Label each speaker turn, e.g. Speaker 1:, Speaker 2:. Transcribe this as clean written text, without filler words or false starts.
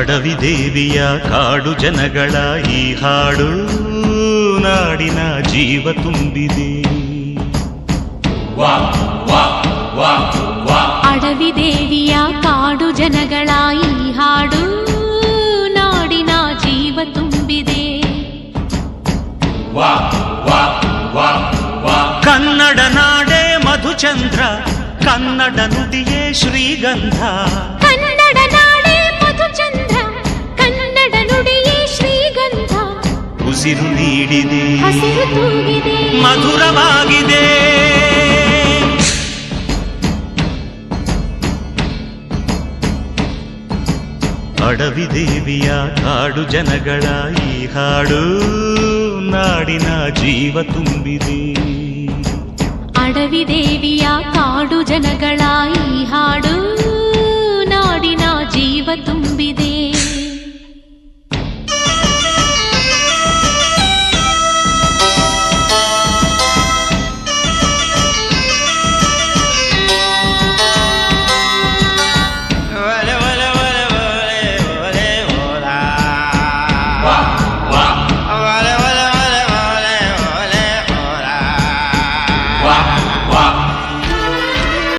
Speaker 1: ಅಡವಿ ದೇವಿಯ ಕಾಡು ಜನಗಳ ಈ ಹಾಡು ನಾಡಿನ ಜೀವ ತುಂಬಿದೆ.
Speaker 2: ಅಡವಿ ದೇವಿಯ ಕಾಡು ಜನಗಳ ಈ ಹಾಡು ನಾಡಿನ ಜೀವ ತುಂಬಿದೆ.
Speaker 1: ಕನ್ನಡ ನಾಡೇ ಮಧುಚಂದ್ರ, ಕನ್ನಡ ನುಡಿಯೇ ಶ್ರೀಗಂಧ.
Speaker 2: ಕನ್ನಡ ನಾಡೇ ಮಧುಚಂದ್ರ, ಕನ್ನಡ ನುಡಿಯೇ ಶ್ರೀಗಂಧ.
Speaker 1: ಉಸಿರು ನೀಡಿದೆ,
Speaker 2: ಹಸಿರು ತೂಗಿದೆ,
Speaker 1: ಮಧುರವಾಗಿದೆ. ಅಡವಿ ದೇವಿಯ ಕಾಡು ಜನಗಳ ಈ ಹಾಡು ನಾಡಿನ ಜೀವ ತುಂಬಿದೆ.
Speaker 2: ಅಡವಿ ದೇವಿಯ ಕಾಡು ಜನಗಳ ಈ ಹಾಡು ನಾಡಿನ ಜೀವ ತುಂಬಿದೆ.
Speaker 3: Wow.